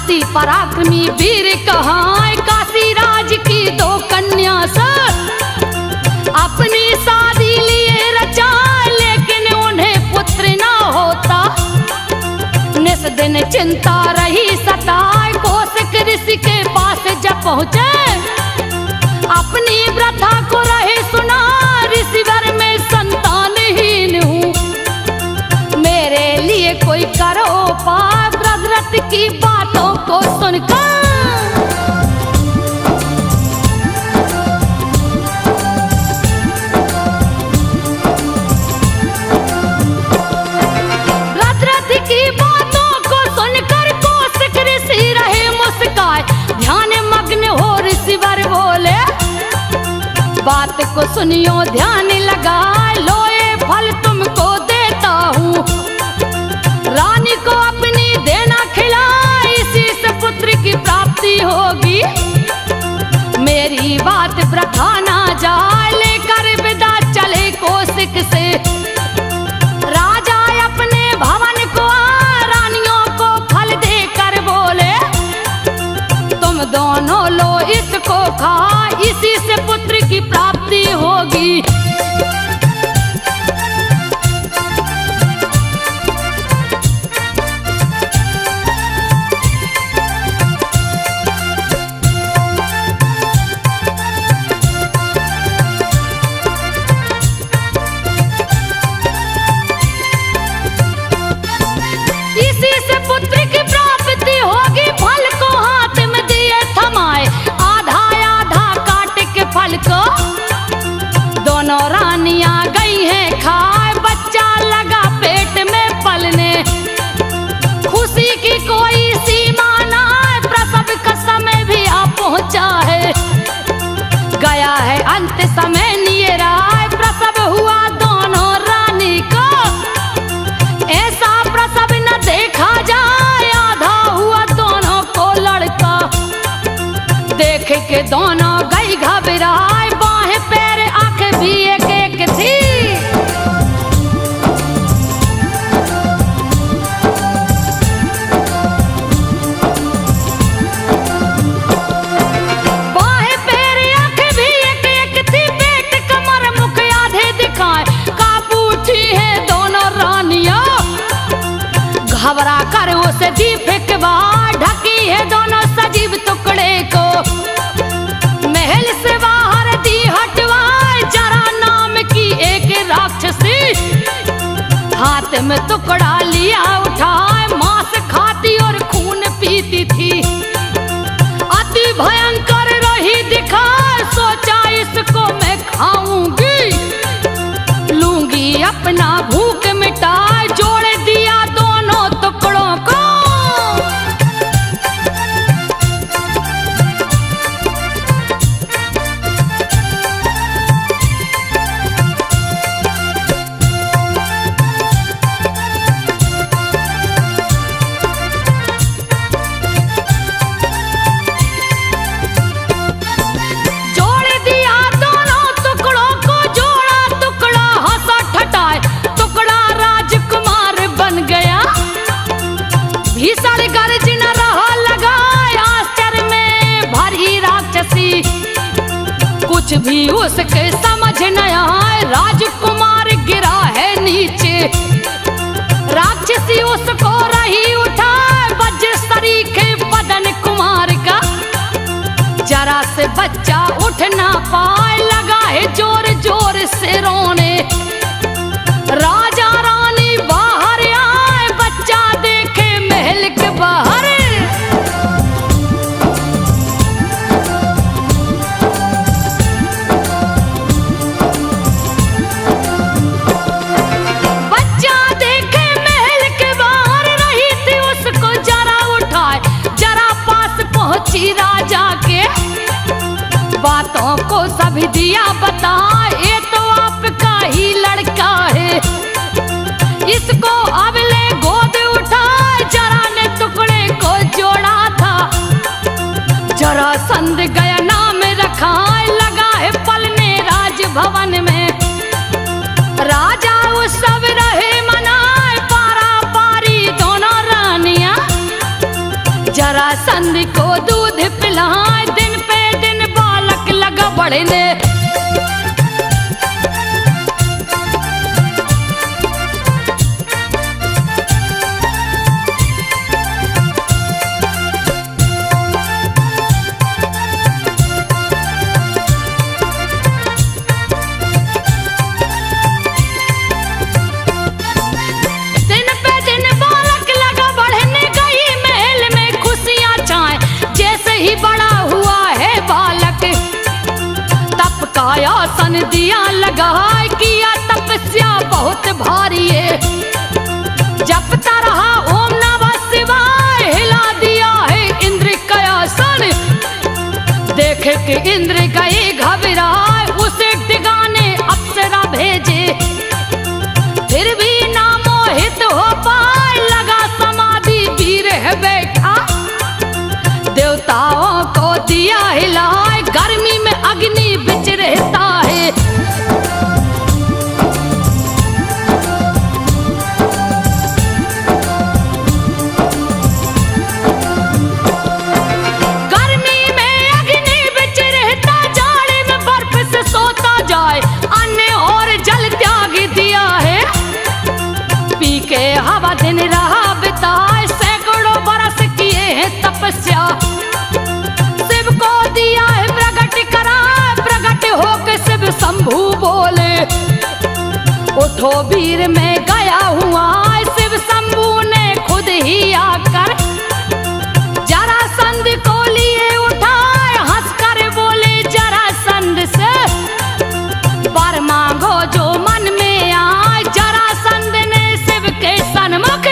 अति पराक्रमी वीर कहाँ काशी राज की दो कन्या सर अपनी शादी लिए रचा, लेकिन उन्हें पुत्र ना होता। निस दिन चिंता रही सताए, कौशिक ऋषि के पास जब पहुँचे अपनी व्रथा को रहे सुना, ऋषिवर में संतानहीन हूँ, मेरे लिए कोई करो उपाय। व्रत की बातों को सुनकर कौशिक ऋषि रहे मुस्काए, ध्यान मग्न हो ऋषिवर बोले बात को सुनियो ध्यान लगाए, लोए फल तुमको देता हूँ, रानी को अपनी देना खिलाए, इसी से पुत्र की प्राप्ति होगी। मेरी बात वृथा ना जाए, लेकर विदा चले कौशिक से, राजा अपने भवन को रानियों को फल देकर बोले तुम दोनों लो इसको खा, इसी से पुत्र की प्राप्ति होगी। दोनों रानियां गई हैं खाए, बच्चा लगा पेट में पलने, खुशी की कोई सीमा ना है, प्रसव का समय भी आ पहुंचा है, गया है अंत समय नियर आए, प्रसव हुआ दोनों रानी को, ऐसा प्रसव न देखा जाए, आधा हुआ दोनों को लड़का, देख के दोनों गई घबराए, बाहें पैर आंख भी एक एक थी, बाहें पैर आंख भी एक एक थी, पेट कमर मुख आधे दिखाए, काबू उठी है दोनों रानियां, घबरा कर उसे दी फेंकवा, ढकी है दोनों सजीव टुकड़े को, महल से बाहर दी हटवाए, जरा नाम की एक राक्षसी, हाथ में टुकड़ा लिया उठाए, मांस खाती और खून पीती थी, अति भयंकर रही दिखाए, सोचा इसको मैं खाऊंगी, लूंगी अपना भूख मिटाए, जोड़ दिया दोनों टुकड़ों को, भीषण गर्ज न रहा लगाए, आश्चर्य में भरी राक्षसी, कुछ भी उसके समझ न आए, राजकुमार गिरा है नीचे, राक्षसी उसको रही उठाए, वज्र सरीखे बदन कुमार का, जरा से बच्चा उठ ना पाए, लगा है जोर जोर से रोने, राजा रानी बाहर आए, बच्चा देखे महल के बाहर, बच्चा देखे महल के बाहर, रही थी उसको जरा उठाए, जरा पास पहुंची राजा के, बातों को सभी दिया बता, ये तो आपका ही लड़का है, इसको अब ले गोद उठा, जरा ने टुकड़े को जोड़ा था, जरासंध गया नाम रखा, लगा है पलने राजभवन में, राजा उत्सव रहे मनाए, पारा पारी दोनों रानियां, जरासंध को दूध पिलाए, दिन पे दिन बालक लगा बढ़ने। आसन दिया लगाए, किया तपस्या बहुत भारी है। जपता रहा ओम नमः शिवाय, हिला दिया है इंद्र का आसन। देखे कि इंद्र गए घबराए, उसे डिगाने अप्सरा भेजे। फिर भी ना मोहित हो पाए, लगा समाधि वीर है बैठा। देवताओं को दिया हिलाए, गर्मी में अग्नि बिच रहता है। गर्मी में अग्नि बिच रहता, जाड़े में बर्फ से सोता जाए। अन्न और जल त्याग दिया है, पी के हवा दिन रहा बिताए। सैकड़ों बरस किए हैं तपस्या, शिव को दिया है प्रगट करा। प्रगट होके शिव शंभु बोले, उठो वीर में गया हुआ। शिव शंभु ने खुद ही आकर जरासंध को लिए उठाए। हंसकर बोले जरासंध से, वर मांगो जो मन में आए। जरासंध ने शिव के सन्मुख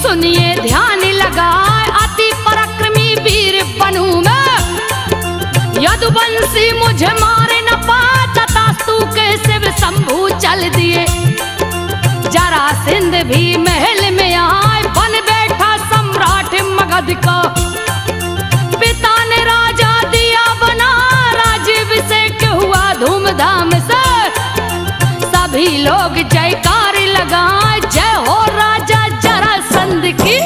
सुनिए ध्यान लगाए। अति पराक्रमी वीर बनूं मैं, यदुवंशी मुझे मारे न पाए। तथास्तु के शिव शंभु चल दिए, जरासंध भी महल में आए। बन बैठा सम्राट मगध का, पिता ने राजा दिया बना। राज्याभिषेक हुआ धूमधाम से, सभी लोग जयकार लगाए। जय हो राजा जरासंध की।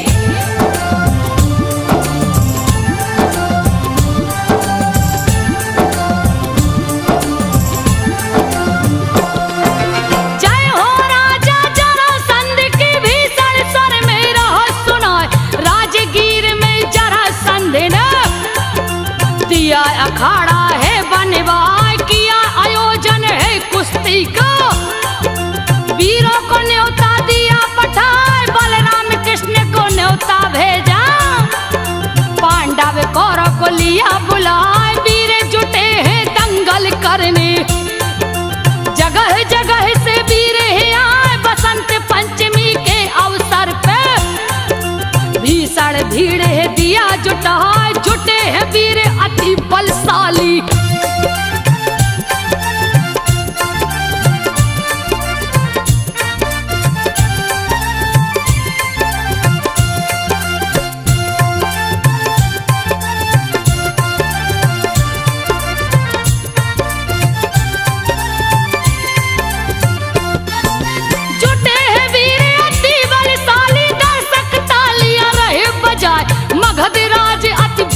जय हो राजा जरासंध की, भीषण स्वर में रहस्य सुनाए। राजगीर में जरासंध ने दिया अखाड़ा है बनवाए। किया आयोजन है कुश्ती का, वीरों को न्योता दिया पठाए। बलराम कृष्ण को न्योता भेजा, पांडव कौरव को लिया बुलाए। वीर जुटे हैं दंगल करने, जगह जगह से वीर ही आए। बसंत पंचमी के अवसर पे भीषण भीड़ है दिया जुटाए। जुटे हैं वीर अति बलशाली,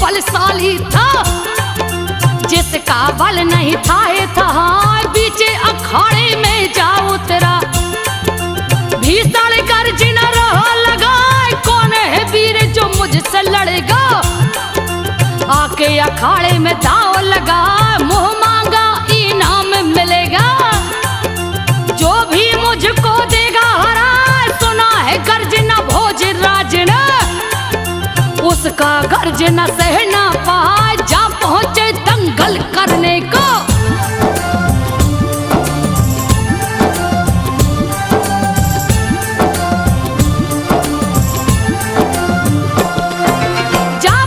बलशाली था। जिसका बल नहीं था ये था, बीच अखाड़े में जा उतरा। भीषण गर्जन रहा लगा, कौन है वीर जो मुझसे लड़ेगा। आके अखाड़े में दांव लगा, मुंह मांगा इनाम मिलेगा। जो भी मुझको देगा हरा, सुना है गर्जना भोजराज ने। उसका गर्जना सह ना पाए, जा पहुंचे दंगल करने को। जा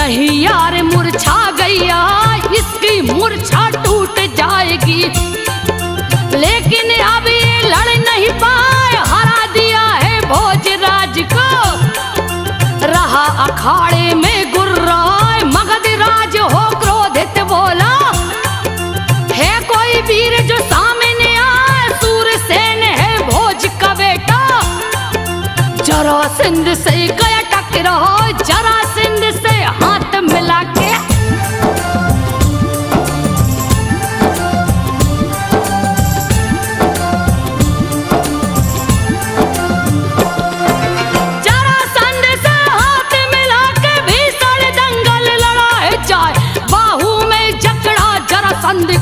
नहीं यार मूर्छा गया, इसकी मूर्छा टूट जाएगी। लेकिन अब ये लड़ नहीं पाए, हरा दिया है भोजराज को। रहा अखाड़े में गुर्राए, मगध राज हो क्रोधित बोला, है कोई वीर जो सामने आए? सूरसेन है भोज का बेटा। जरासंध से गया टकरा, जरासंध से हाथ मिला के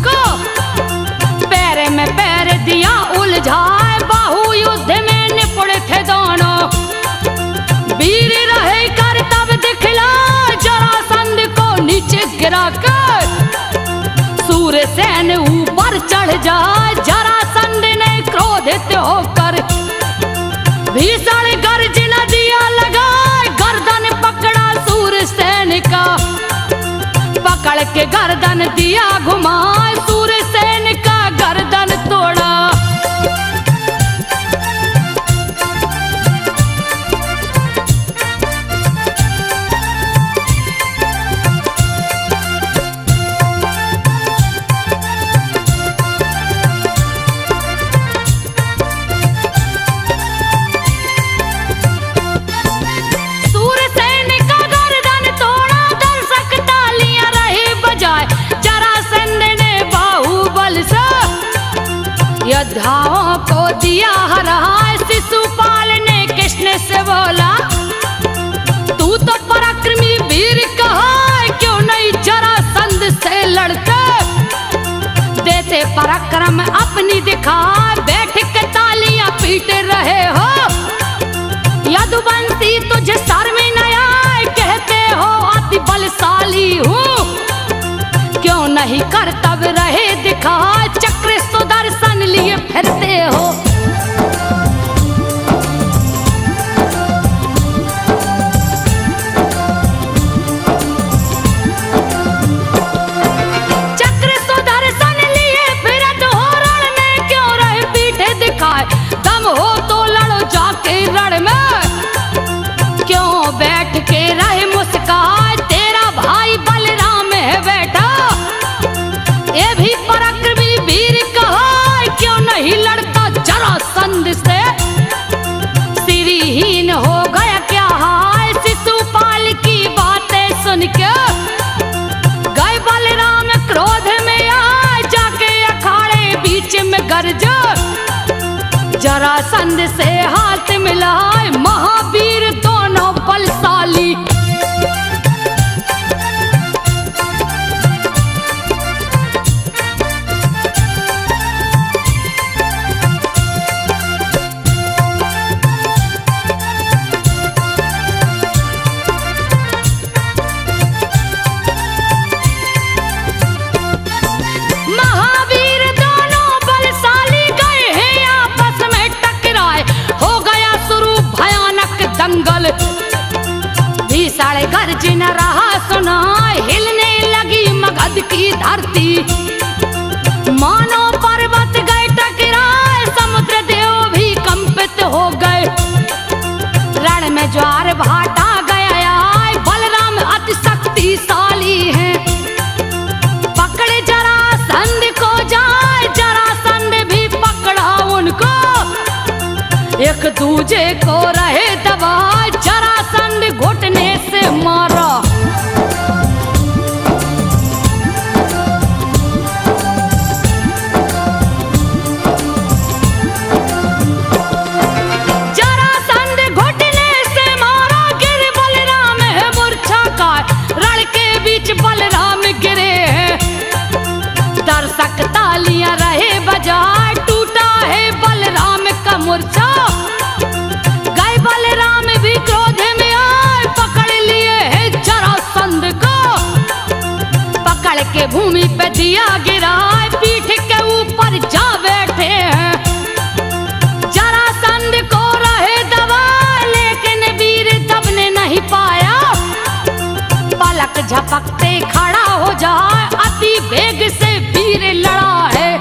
को पैर में पैर दिया उलझाए। बाहु युद्ध में निपुण थे दोनों, वीर रहे कर तब दिखला जरासंध को नीचे गिरा कर। सूरसेन ऊपर चढ़ जाए, जरासंध ने क्रोधित होकर भीषण गर्जना दिया लगाए। गर्दन पकड़ा सूरसेन का, पकड़ के गर्दन दिया घुमाए, सूरसेन का गर्दन तोड़ा। सूरसेन का गर्दन तोड़ा, दर्शक तालियां रहे बजाए। जरासंध ने बाहुबल से योद्धाओं को दिया हराए। शिशुपाल ने कृष्ण से बोला, तू तो पराक्रमी वीर कहा, क्यों नहीं जरासंध से लड़ते? देते पराक्रम अपनी दिखा, बैठ के तालियां पीट रहे हो। यदुवंशी तुझे सर में न आए, कहते हो अति बलशाली हूँ। क्यों नहीं कर्तव्य रहे दिखा, चक्र सुदर्शन लिए फिरते हो। चक्र सुदर्शन लिए फिरत हो, रण में क्यों रहे पीठे दिखाए? दम हो तो लड़ो जाके रण में, क्यों बैठ के रहे मुस्काए? तेरा भाई बलराम है बेटा, ये भी पराक्रमी वीर कहा, क्यों नहीं लड़ता जरासंध से? सिरहीन हो गया क्या हाय? शिशुपाल की बातें सुन के गए बलराम क्रोध में आए, जाके अखाड़े बीच में गरजा। जरासंध से हाथ मिलाए, महावीर दोनों बलशाली। महावीर दोनों बलशाली गए हैं आपस में टकराए, हो गया शुरू भयानक दंगल। भीषण गर्जन रहा सुनाए, हिलने लगी मगध की धरती। मानो पर्वत गए टकराए, समुद्र देव भी कंपित हो गए। रण में ज्वार भाटा गया आए, बलराम अति शक्तिशाली है। पकड़े जरासंध को जाए, जरासंध भी पकड़ा उनको। एक दूजे को रहे दबाए, जरासंध घुटने से मारा। जरासंध घुटने से मारा, गिर बलराम है मूर्छा का। रण के बीच बलराम गिरे हैं, दर्शक तालियां रहे बजाए। टूटा है बलराम का मूर्छा, गए बलराम भी क्रोध में आए। पकड़ लिए है जरासंध को, पकड़ के भूमि पे दिया गिराए। पीठ के ऊपर जा बैठे हैं, जरासंध को रहे दबा, लेकिन वीर दबने नहीं पाया। पलक झपकते खड़ा हो जाए, अति वेग से वीर लड़ा है।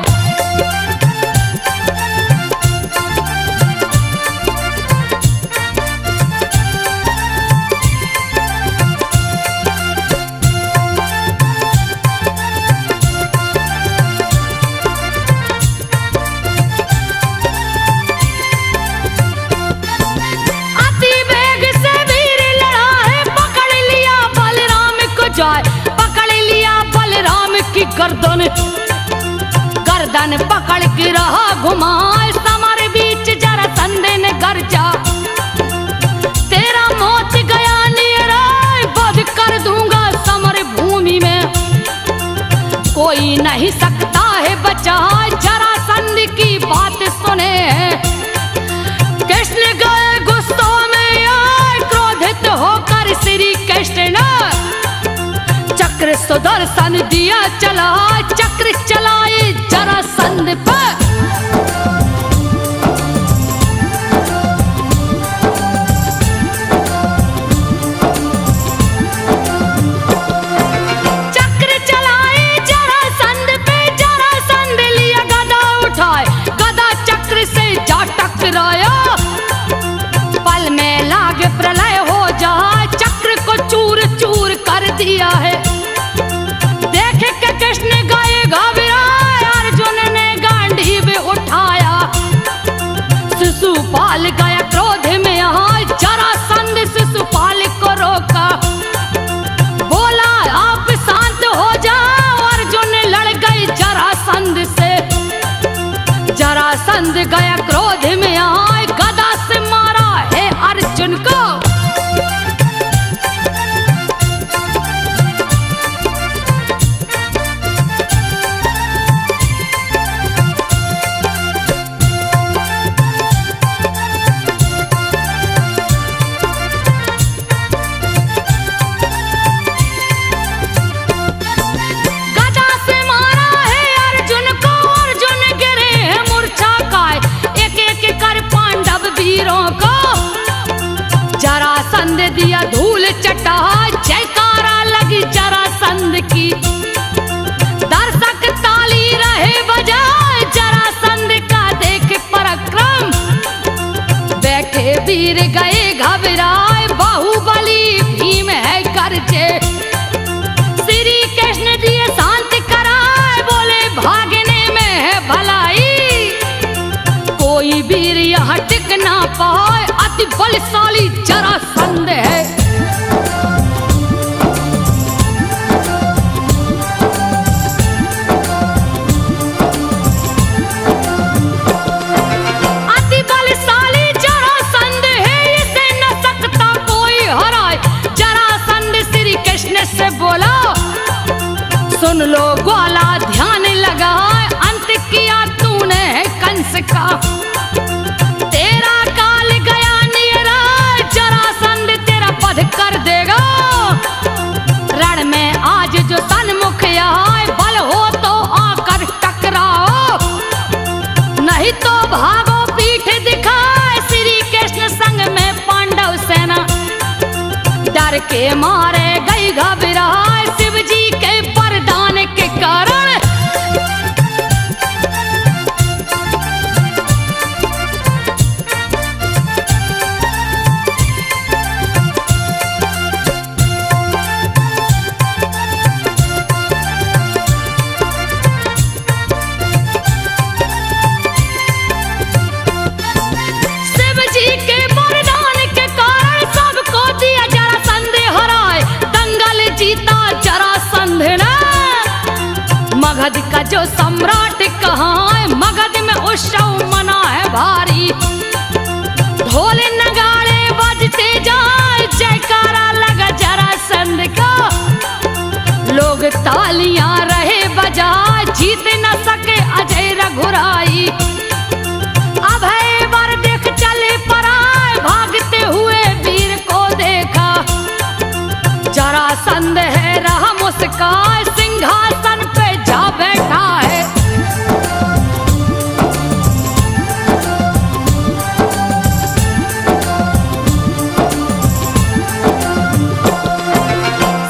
पकड़ लिया बलराम की गर्दन, गर्दन पकड़ के रहा घुमाए, समर बीच जरासंध ने गर्जा, तेरा मौत गया निराय, वध कर दूंगा समर भूमि में, कोई नहीं सकता है बचाए, जरासंध की बात सुने। कृष्ण गए गुस्सों में आए, क्रोधित होकर श्री कृष्ण ने चक्र सुदर्शन दिया चला, चक्र चलाए जरासंध पर। चक्र चलाए जरासंध पे, जरासंध लिया गदा उठाए, गदा चक्र से जा टकराया, पल में लागे प्रलय हो जाए, चक्र को चूर चूर कर दिया है। देखे के कृष्ण गए घबराए, अर्जुन ने गांडीव उठाया, शिशुपाल गया क्रोध में आए, जरासंध शिशुपाल को रोका, बोला आप शांत हो जाओ, अर्जुन लड़ गई जरासंध से, जरासंध गया क्रोध में आए, गदा से मारा है अर्जुन को। जरासंध दिया धूल चटा, जयकारा लगी जरासंध की, दर्शक ताली रहे बजाए, जरासंध का देख पराक्रम, बैठे वीर गए घबराए, बाहुबली भीम है गर्जे, श्री कृष्ण दिए शांत कराए, बोले भागने में है भलाई, कोई वीर यहाँ टिक ना पाए, अति बलशाली जरासंध है। अति बलशाली जरासंध है, इसे न सकता कोई हराए, जरासंध श्री कृष्ण से बोला, सुन लो ग्वाला ध्यान लगाए, अंत किया तूने कंस का, तेरा काल गया नियरा, जरासंध तेरा वध कर देगा, रण में आज जो सन्मुख आए, बल हो तो आकर टकराओ, नहीं तो भागो पीठ दिखाए, श्री कृष्ण संग में पांडव सेना, डर के मारे गई घबराए, शिव जी के वरदान के कारण। मगध का जो सम्राट कहाँ है, मगध में उत्सव मना है भारी, ढोल नगाड़े बजते जाए, जयकारा लगा जरासंध का, लोग तालियां रहे बजाए, जीत न सके अजय रघुराई, अभय वर देख चले पराए, भागते हुए वीर को देखा, जरासंध है रहा मुस्कान, सिंहासन पे जा बैठा है।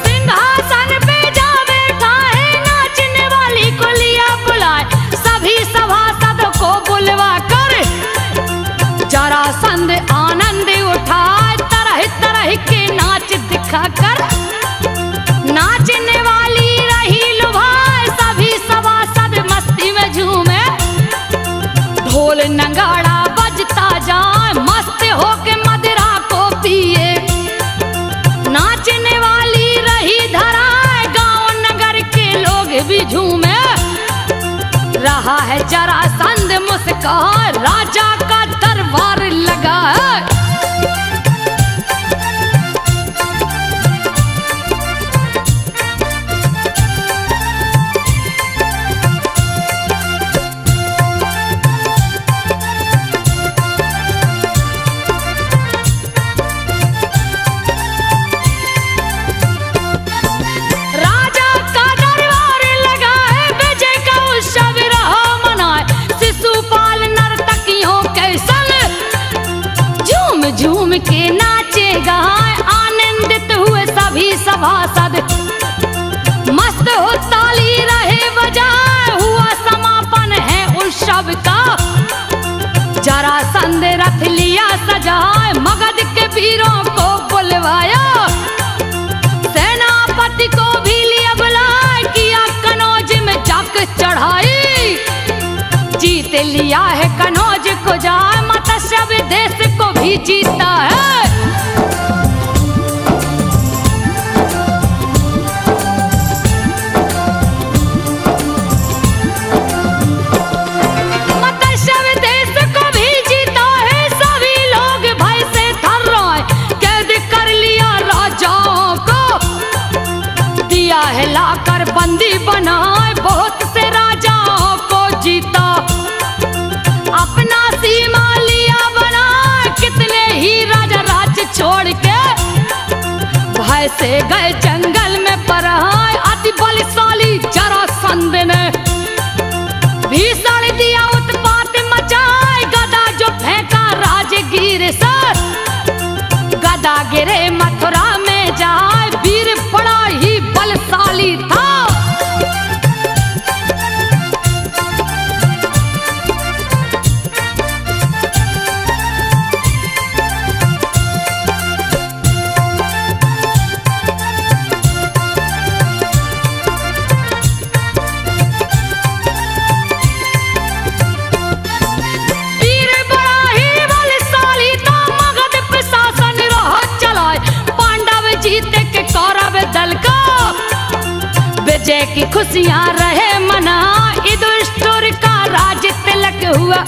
सिंहासन जरासंध आनंद उठाए तरह तरह के नाच दिखाकर, नाचने वाली रही लुभाए सभी सभासद मस्ती में झूमे। ढोल नगाड़ा बजता जाए मस्त होके मदिरा को पिए, नाचने वाली रही धराए गांव नगर के लोग भी झूमे। रहा है जरासंध मुस्कान राजा का दरबार लगा है। झूम के नाचे गाए आनंदित हुए सभी सभासद, मस्त हो ताली रहे बजाए हुआ समापन है उत्सव का। जरासंध रथ लिया सजाए मगध के वीरों को बुलवाया, सेनापति को भी लिया बुलाए किया कनौज में जाकर चढ़ाई। जीत लिया है कनौज को जाए मत्स्य विदेश को भी जीता है। मत्स्य विदेश को भी जीता है, सभी लोग भय से थर्राए कैद कर लिया राजाओं को, दिया है लाकर बंदी बनाए बहुत से राजाओं को जीता। अपना सीमा लिया बना कितने ही राजा राज्य छोड़ के, भय से गए जंगल में पराए अति बलशाली जरासंध ने। भीषण दिया उत्पात मचाए गदा जो फेंका राजगीर से, गदा गिरे मथुरा में जाए वीर बड़ा ही बलशाली था। विजय की खुशियां रहे मना युधिष्ठिर का राज तिलक हुआ।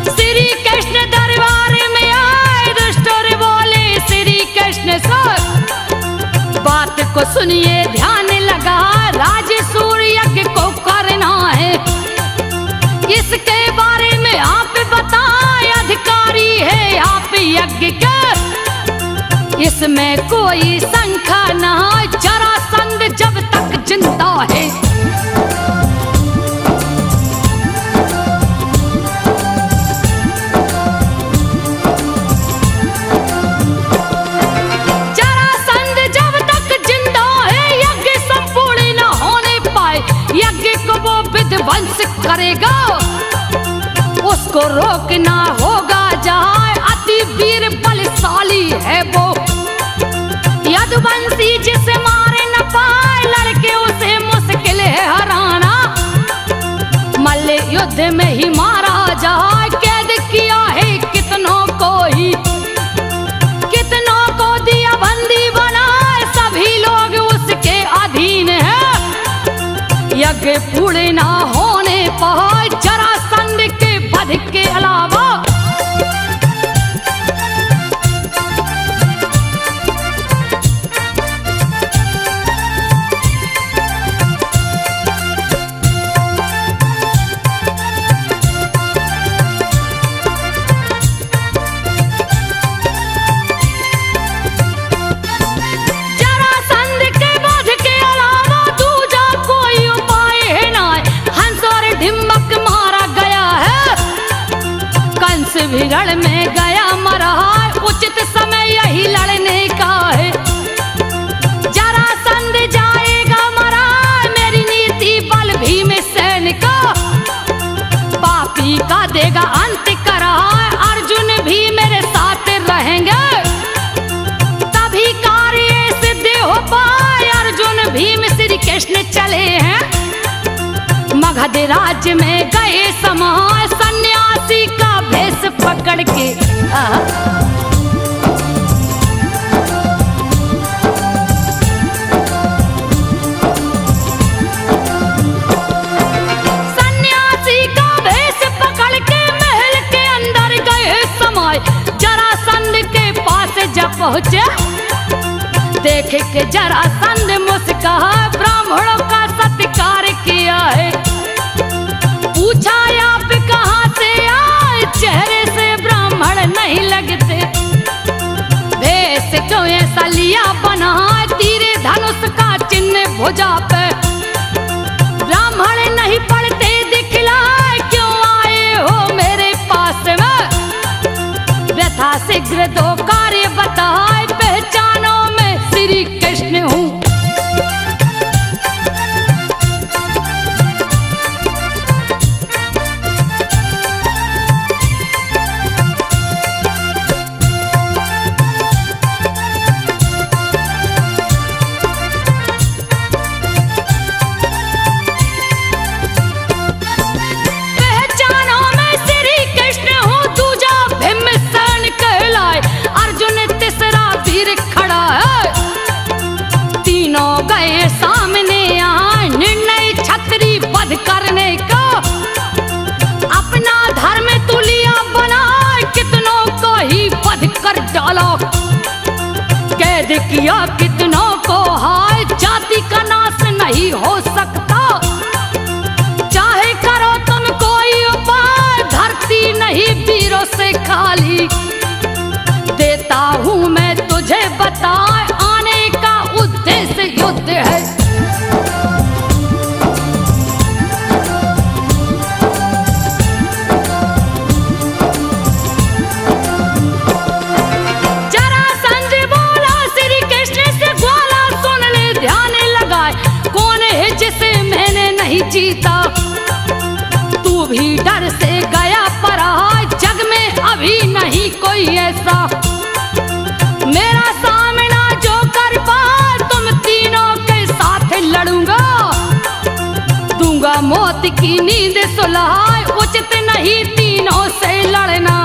श्री कृष्ण दरबार में आए युधिष्ठिर बोले श्री कृष्ण से बात को सुनिए ध्यान लगा, राज सूर्य यज्ञ को करना है, इसके बारे में आप बताएं अधिकारी है आप यज्ञ के, इसमें कोई शंका ना जरासंध जब तक जिंदा है। जरासंध जब तक जिंदा है यज्ञ संपूर्ण न होने पाए, यज्ञ को वो विध्वंस करेगा, उसको रोकना होगा जाए अति वीर बलशाली है वो। यदुवंशी जिसे मारे न पाए लड़के उसे मुश्किल है हराना, मल्ल युद्ध में ही मारा जाए कैद किया है कितनों को ही, कितनों को दिया बंदी बनाए सभी लोग उसके अधीन है। यज्ञ पूर्ण न होने पाए जरासंध के वध के अलावा। बिगड़ में गया मरा उचित समय यही लड़ने का है, जरासंध जाएगा मरा मेरी नीति बल भीम सैन का, पापी का देगा अंत करा अर्जुन भी चले हैं मगध राज्य में गए समाए सन्यासी का भेष पकड़ के। सन्यासी का भेष पकड़ के महल के अंदर गए समाए जरासंध के पास जब पहुंचे देख के जरासंध मुस्कुरा ब्राह्मणों का सत्कार किया है। पूछा आप कहाँ से आए चेहरे से ब्राह्मण नहीं लगते भेष क्यों ऐसा लिया बना तीरे धनुष का चिन्ह भुजा पे ब्राह्मण नहीं पढ़ते दिखलाए क्यों आए हो मेरे पास में व्यथा शीघ्र दो कार्य बताए पहचानो मैं श्री कृष्ण हूँ। गए सामने आए निर्णय छत्री वध करने का अपना धर्म तुलिया बना कितनों को ही वध कर डाला कैद किया कितनों को हाय जाति का नाश नहीं हो सकता चाहे करो तुम कोई उपाय धरती नहीं वीरों से खाली देता हूँ मैं तुझे बताए आने का उद्देश्य युद्ध है। जरासंध बोला श्री कृष्ण से ग्वाला सुन ले ध्यान लगाए कौन है जिसे मैंने नहीं जीता तू भी डर से गया पर जग में अभी नहीं कोई ऐसा मेरा सामना जो कर पाए तुम तीनों के साथ लड़ूंगा दूंगा मौत की नींद सुलाए उचित नहीं तीनों से लड़ना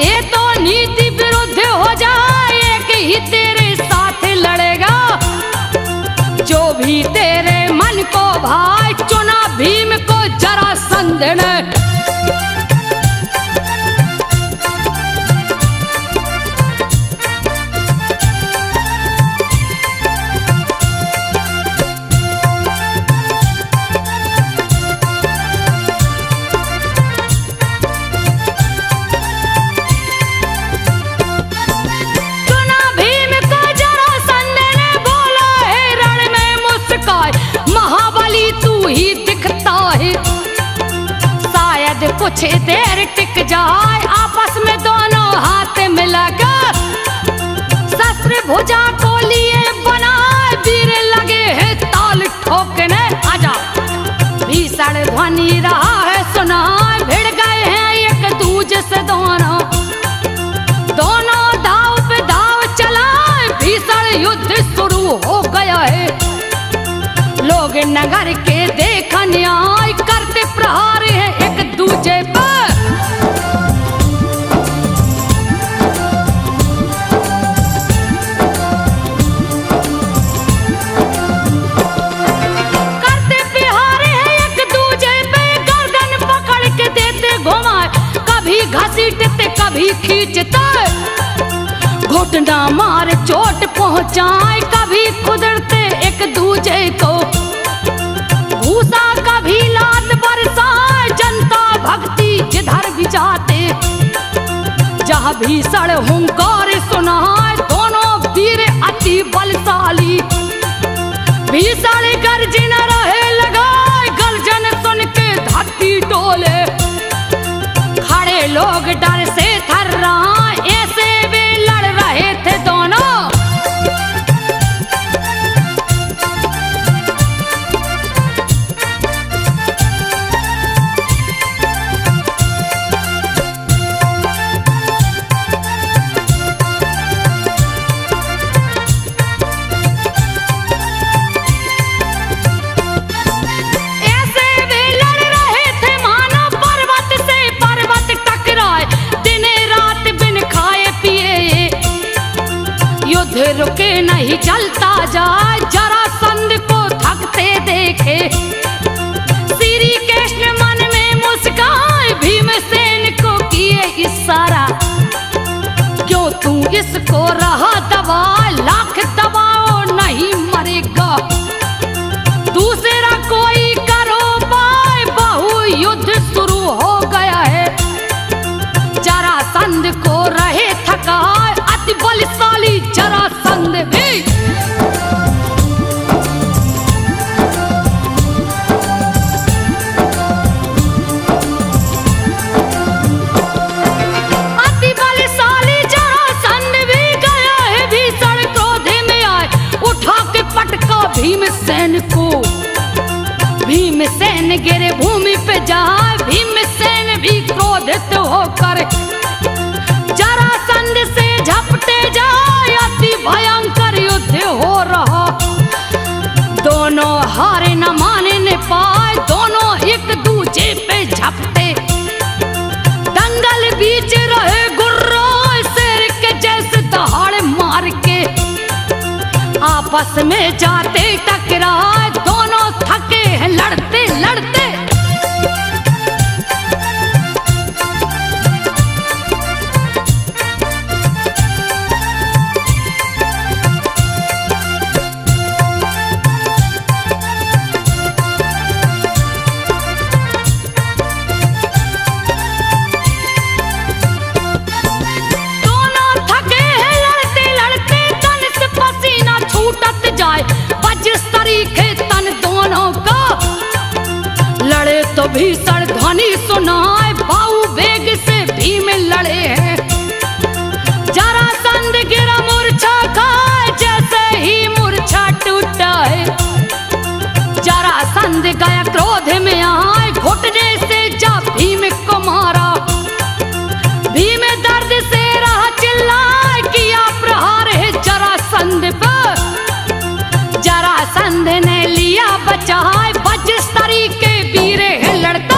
ये तो नीति विरुद्ध हो जाए एक ही तेरे साथ लड़ेगा जो भी तेरे मन को भाई चुना भीम को जरासंध ने। कुछ देर टिक जाए आपस में दोनों हाथ मिलाकर शस्त्र भुजा को लिए बनाए वीर लगे है ताल ठोकने आजा भीषण ध्वनि रहा है सुनाए भिड़ गए हैं एक दूजे से दोनों दाव पे दाव चलाए भीषण युद्ध शुरू हो गया है लोग नगर के देखने आए करते प्रहार है एक दूजे पर करते प्रहार है एक दूजे पे गर्दन पकड़ के देते घुमाए कभी घसीटते कभी खींचते घुटना मार चोट पहुंचाए कभी कुदरते एक दूजे को भूसा कभी लात बरसाए जनता भक्ति जिधर भी जाते जहाँ भीषण हुंकार सुनाए दोनों वीर अति बलशाली भीषण गर्जन रहे लगाए गर्जन सुन के धरती डोले खड़े लोग डर से थर्राए ऐसे वे लड़ रहे थे दोनों अति बलशाली जरासंध भी गया है भीषण क्रोध में आए, उठा के पटका भीमसेन को। भीमसेन गिरे भूमि पे जाए, भीमसेन भी क्रोधित होकर जरासंध से झपटे जाए। अति भयंकर युद्ध हो रहा, दोनों हारे न माने न पाए, दोनों एक दूजे पे झपटे। दंगल बीच रहे गुर्रों, शेर के जैसे दहाड़ मार के आपस में जाते टकराए, दोनों थके हैं लड़ते लड़ते। दोनों थके हैं लड़ते लड़ते, तन से पसीना छूटत जाए, बजस्तरी के तन दोनों का। लड़े तो भीषण ध्वनि सुनाए, बाहु वेग से भीम लड़े हैं। जरासंध गिरा मूर्छा खाए, जैसे ही मूर्छा टूटा है। जरासंध गया क्रोध में आए, घुटने से जा भीम को मारा। भीम दर्द से रहा चिल्लाए, किया प्रहार है जरासंध पर। जरासंध ने लिया बचाए, बजस्तरी के वीरे हैं लड़ता।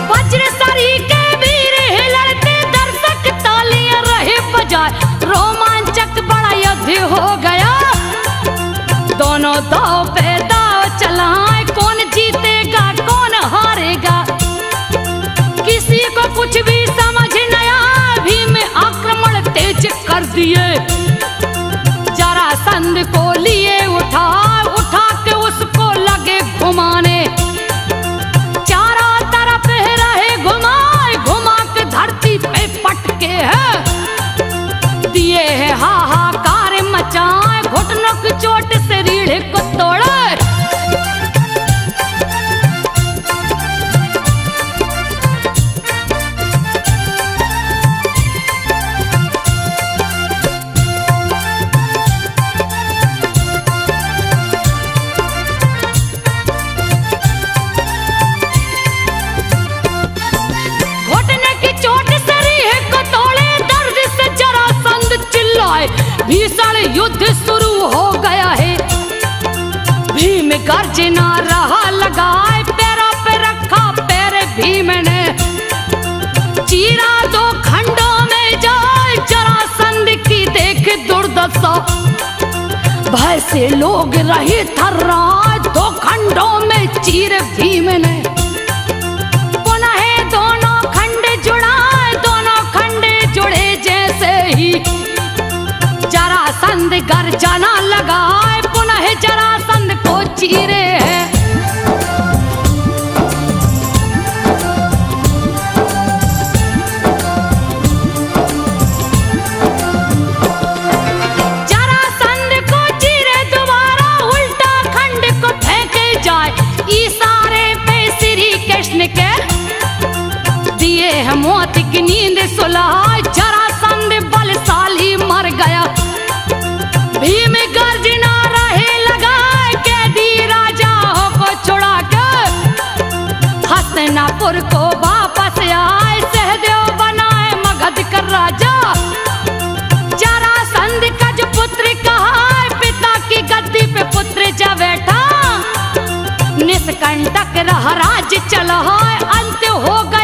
बजस्तरी के वीरे हैं लड़ते, दर्शक तालियां रहे बजाए। रोमांचक बड़ा युद्ध हो गया, दोनों दाव पे दाव चलाए। कौन जीतेगा कौन हारेगा, किसी को कुछ भी समझ न आया। भीम आक्रमण तेज कर दिए, जरासंध को लिए उठा के उसको लगे घुमाने। चारों तरफ रहे घुमाए, घुमा के धरती पे पटके है दिए है, हाहाकार मचाए। घुटनों की चोट से रीढ़ को तोड़ा। घुटने की चोट से रीढ़ को तोड़े, दर्द से जरासंध चिल्लाए। भीषण युद्ध शुरू हो गया है, भीम गर्जना रहा लगाए। पैरों पे रखा पैर भीम ने, चीरा दो खंडों में जाए। जरासंध की देख दुर्दशा, भय से लोग रहे थर्राए। दो खंडों में चीर भीम ने, पुनः दोनों खंड जुड़ाए। दोनों खंड जुड़े जैसे ही जरासंध गर्जना लगाए, पुनः जरासंध को चीरे है। जरासंध को चीरे दोबारा, उल्टा खंड को फेंके जाए। इशारे पे श्री कृष्ण के दिए है मौत की नींद सुलाए। जरासंध बलशाली मर गया, भीम गर्जना रहे लगाए। कैदी राजाओं को छुड़ा के हस्तिनापुर को वापस आए। सहदेव बनाए मगध का राजा, जरासंध का जो पुत्र कहा, पिता की गद्दी पे पुत्र जा बैठा। निष्कंटक रहा राज्य चला, अंत हो गया